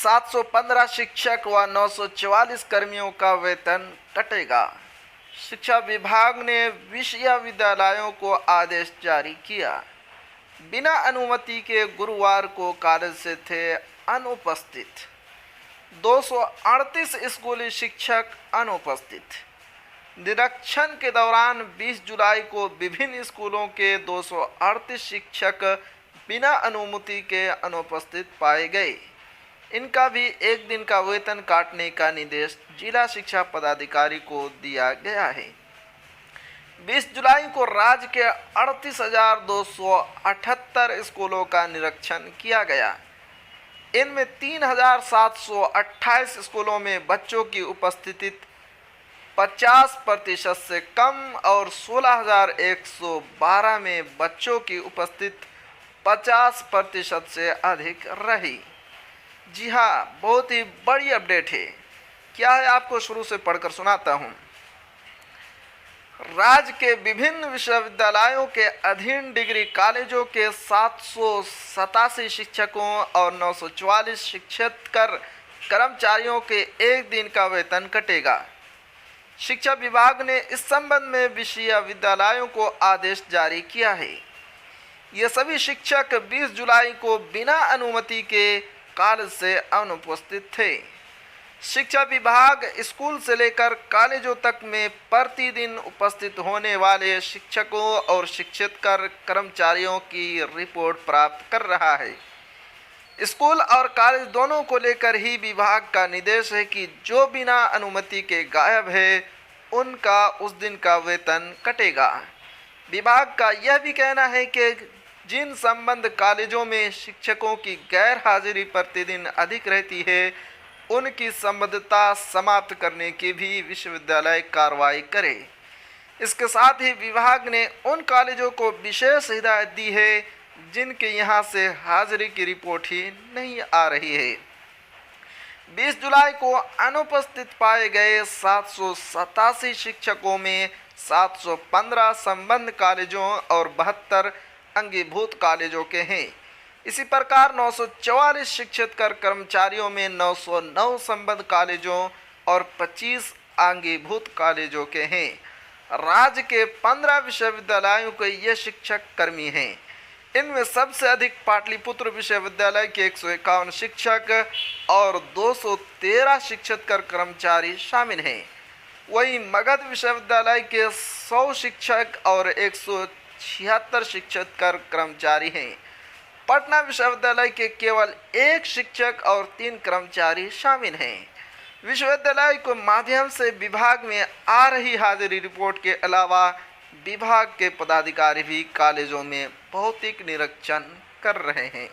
715 शिक्षक व 944 कर्मियों का वेतन कटेगा। शिक्षा विभाग ने विश्वविद्यालयों को आदेश जारी किया। बिना अनुमति के गुरुवार को कॉलेज से थे अनुपस्थित। 238 स्कूली शिक्षक अनुपस्थित। निरीक्षण के दौरान 20 जुलाई को विभिन्न स्कूलों के 238 शिक्षक बिना अनुमति के अनुपस्थित पाए गए। इनका भी एक दिन का वेतन काटने का निर्देश जिला शिक्षा पदाधिकारी को दिया गया है। 20 जुलाई को राज्य के 38,278 स्कूलों का निरीक्षण किया गया। इनमें 3,728 स्कूलों में बच्चों की उपस्थिति 50% से कम और 16,112 में बच्चों की उपस्थिति 50% से अधिक रही। जी हाँ, बहुत ही बड़ी अपडेट है। क्या है आपको शुरू से पढ़कर सुनाता हूँ। राज्य के विभिन्न विश्वविद्यालयों के अधीन डिग्री कॉलेजों के 787 शिक्षकों और 944 शिक्षकेतर कर्मचारियों के एक दिन का वेतन कटेगा। शिक्षा विभाग ने इस संबंध में विश्वविद्यालयों को आदेश जारी किया है। ये सभी शिक्षक 20 जुलाई को बिना अनुमति के कॉलेज से अनुपस्थित थे। शिक्षा विभाग स्कूल से लेकर कॉलेजों तक में प्रतिदिन उपस्थित होने वाले शिक्षकों और शिक्षकेतर कर्मचारियों की रिपोर्ट प्राप्त कर रहा है। स्कूल और कॉलेज दोनों को लेकर ही विभाग का निर्देश है कि जो बिना अनुमति के गायब है उनका उस दिन का वेतन कटेगा। विभाग का यह भी कहना है कि जिन संबद्ध कॉलेजों में शिक्षकों की गैर हाजिरी प्रतिदिन अधिक रहती है उनकी संबद्धता समाप्त करने की भी विश्वविद्यालय कार्रवाई करे। इसके साथ ही विभाग ने उन कॉलेजों को विशेष हिदायत दी है जिनके यहाँ से हाजिरी की रिपोर्ट ही नहीं आ रही है। 20 जुलाई को अनुपस्थित पाए गए 787 शिक्षकों में 715 संबद्ध कॉलेजों और 72 अंगीभूत कॉलेजों के हैं। इसी प्रकार 944 शिक्षकेतर कर्मचारियों में 909 संबद्ध कॉलेजों और 25 अंगीभूत कॉलेजों के हैं। राज्य के 15 विश्वविद्यालयों के ये शिक्षक कर्मी हैं। इनमें सबसे अधिक पाटलिपुत्र विश्वविद्यालय के 151 शिक्षक और 213 शिक्षकेतर कर्मचारी शामिल हैं। वहीं मगध विश्वविद्यालय के 100 शिक्षक और 176 शिक्षकेतर कर्मचारी हैं। पटना विश्वविद्यालय के केवल 1 शिक्षक और 3 कर्मचारी शामिल हैं। विश्वविद्यालय के माध्यम से विभाग में आ रही हाजिरी रिपोर्ट के अलावा विभाग के पदाधिकारी भी कॉलेजों में भौतिक निरीक्षण कर रहे हैं।